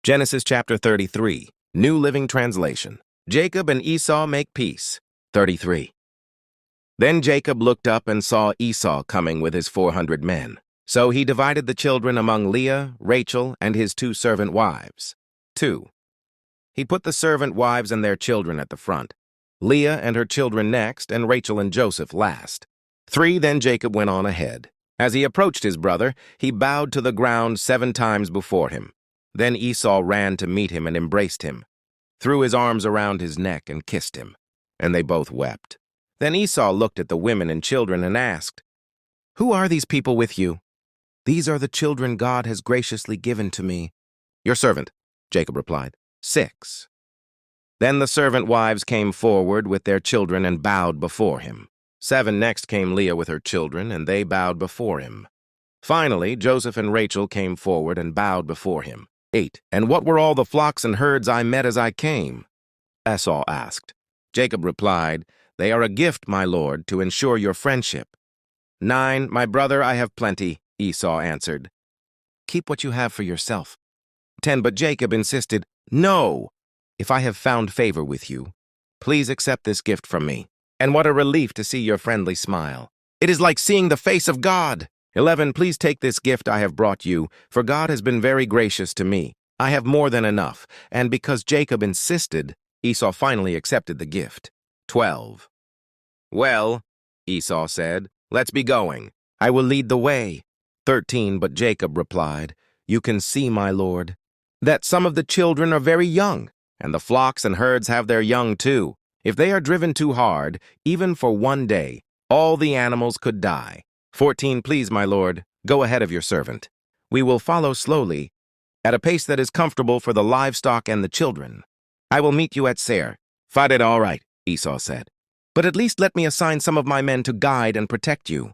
Genesis chapter 33, New Living Translation. Jacob and Esau make peace. 33. Then Jacob looked up and saw Esau coming with his 400 men. So he divided the children among Leah, Rachel, and his 2 servant wives. 2. He put the servant wives and their children at the front, Leah and her children next, and Rachel and Joseph last. 3. Then Jacob went on ahead. As he approached his brother, he bowed to the ground 7 times before him. Then Esau ran to meet him and embraced him, threw his arms around his neck and kissed him, and they both wept. Then Esau looked at the women and children and asked, "Who are these people with you?" "These are the children God has graciously given to me." "Your servant," Jacob replied. 6. Then the servant wives came forward with their children and bowed before him. 7. Next came Leah with her children, and they bowed before him. Finally, Joseph and Rachel came forward and bowed before him. 8. And what were all the flocks and herds I met as I came? Esau asked. Jacob replied, "They are a gift, my lord, to ensure your friendship." 9. My brother, I have plenty, Esau answered. "Keep what you have for yourself." 10. But Jacob insisted, "No, if I have found favor with you, please accept this gift from me. And what a relief to see your friendly smile. It is like seeing the face of God." 11. Please take this gift I have brought you, for God has been very gracious to me. I have more than enough, and because Jacob insisted, Esau finally accepted the gift. 12. "Well," Esau said, "let's be going. I will lead the way." 13. But Jacob replied, "You can see, my lord, that some of the children are very young, and the flocks and herds have their young too. If they are driven too hard, even for one day, all the animals could die. 14. Please, my lord, go ahead of your servant. We will follow slowly, at a pace that is comfortable for the livestock and the children. I will meet you at Seir." "Fight it all right," Esau said. "But at least let me assign some of my men to guide and protect you."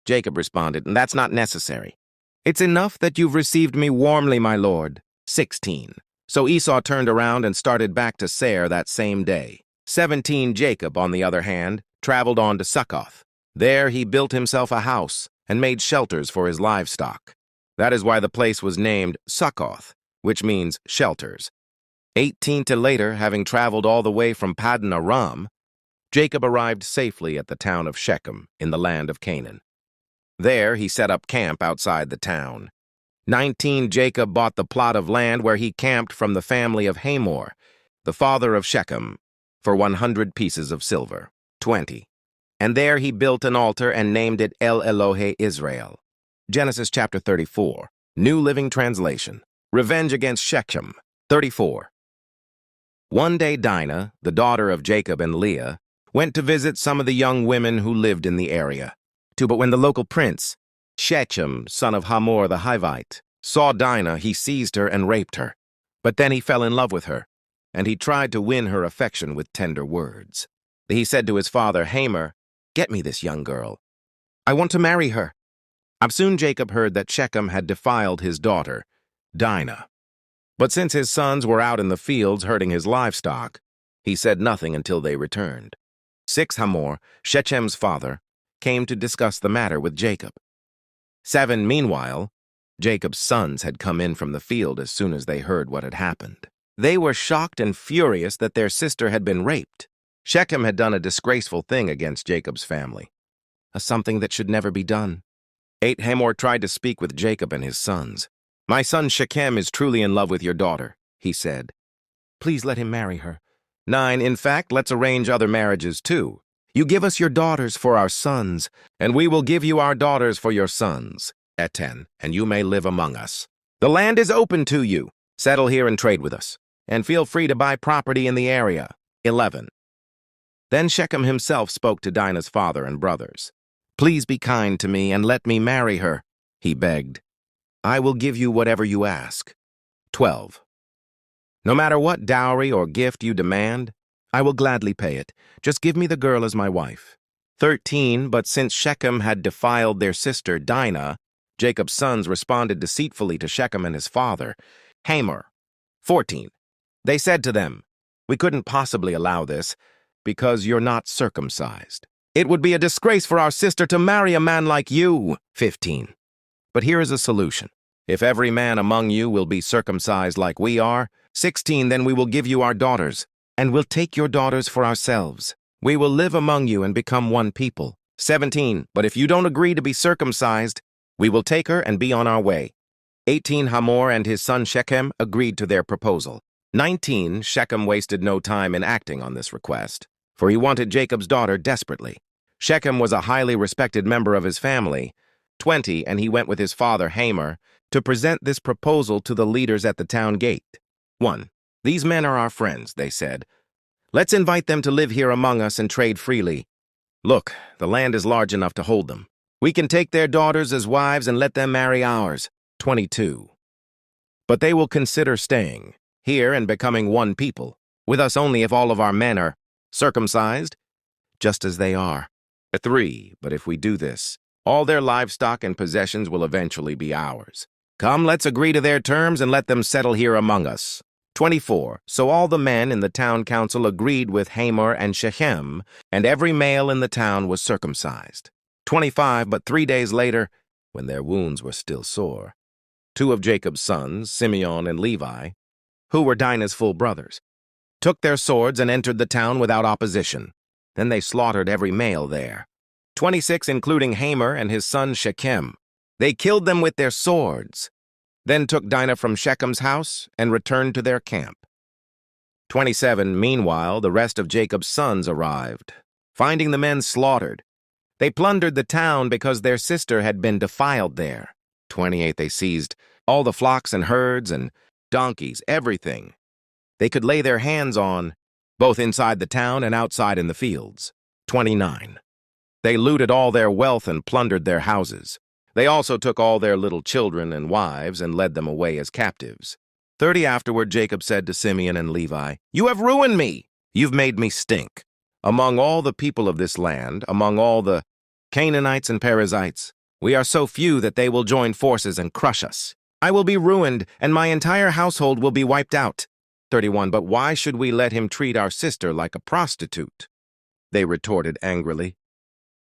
Jacob responded, "That's not necessary. It's enough that you've received me warmly, my lord." 16. So Esau turned around and started back to Seir that same day. 17. Jacob, on the other hand, traveled on to Succoth. There he built himself a house and made shelters for his livestock. That is why the place was named Succoth, which means shelters. 18. To later, having traveled all the way from Paddan Aram, Jacob arrived safely at the town of Shechem in the land of Canaan. There he set up camp outside the town. 19. Jacob bought the plot of land where he camped from the family of Hamor, the father of Shechem, for 100 pieces of silver. 20. And there he built an altar and named it El Elohe Israel. Genesis chapter 34, New Living Translation. Revenge against Shechem. 34. One day Dinah, the daughter of Jacob and Leah, went to visit some of the young women who lived in the area. But when the local prince, Shechem, son of Hamor the Hivite, saw Dinah, he seized her and raped her. But then he fell in love with her, and he tried to win her affection with tender words. He said to his father, "Hamor, get me this young girl. I want to marry her." Soon Jacob heard that Shechem had defiled his daughter, Dinah. But since his sons were out in the fields herding his livestock, he said nothing until they returned. 6. Hamor, Shechem's father, came to discuss the matter with Jacob. 7. Meanwhile, Jacob's sons had come in from the field as soon as they heard what had happened. They were shocked and furious that their sister had been raped. Shechem had done a disgraceful thing against Jacob's family, something that should never be done. 8. Hamor tried to speak with Jacob and his sons. "My son Shechem is truly in love with your daughter," he said. "Please let him marry her." 9. In fact, let's arrange other marriages too. You give us your daughters for our sons, and we will give you our daughters for your sons. 10. And you may live among us. The land is open to you. Settle here and trade with us, and feel free to buy property in the area. 11. Then Shechem himself spoke to Dinah's father and brothers. "Please be kind to me and let me marry her," he begged. "I will give you whatever you ask." 12. No matter what dowry or gift you demand, I will gladly pay it. Just give me the girl as my wife. 13. But since Shechem had defiled their sister Dinah, Jacob's sons responded deceitfully to Shechem and his father, Hamor. 14. They said to them, "We couldn't possibly allow this, because you're not circumcised. It would be a disgrace for our sister to marry a man like you." 15. But here is a solution. If every man among you will be circumcised like we are, 16, then we will give you our daughters, and will take your daughters for ourselves. We will live among you and become one people. 17, but if you don't agree to be circumcised, we will take her and be on our way. 18, Hamor and his son Shechem agreed to their proposal. 19, Shechem wasted no time in acting on this request, for he wanted Jacob's daughter desperately. Shechem was a highly respected member of his family. 20, and he went with his father Hamor to present this proposal to the leaders at the town gate. 1. These men are our friends, they said. Let's invite them to live here among us and trade freely. Look, the land is large enough to hold them. We can take their daughters as wives and let them marry ours. 22. But they will consider staying here and becoming one people, with us only if all of our men are circumcised, just as they are. 3. But if we do this, all their livestock and possessions will eventually be ours. Come, let's agree to their terms and let them settle here among us. 24. So all the men in the town council agreed with Hamor and Shechem, and every male in the town was circumcised. 25. But 3 days later, when their wounds were still sore, 2 of Jacob's sons, Simeon and Levi, who were Dinah's full brothers, took their swords and entered the town without opposition. Then they slaughtered every male there. 26, including Hamor and his son Shechem. They killed them with their swords, then took Dinah from Shechem's house and returned to their camp. 27, meanwhile, the rest of Jacob's sons arrived, finding the men slaughtered. They plundered the town because their sister had been defiled there. 28, they seized all the flocks and herds and donkeys, everything they could lay their hands on, both inside the town and outside in the fields. 29, they looted all their wealth and plundered their houses. They also took all their little children and wives and led them away as captives. 30, afterward, Jacob said to Simeon and Levi, "You have ruined me. You've made me stink. Among all the people of this land, among all the Canaanites and Perizzites, we are so few that they will join forces and crush us. I will be ruined, and my entire household will be wiped out." 31, but why should we let him treat our sister like a prostitute? They retorted angrily.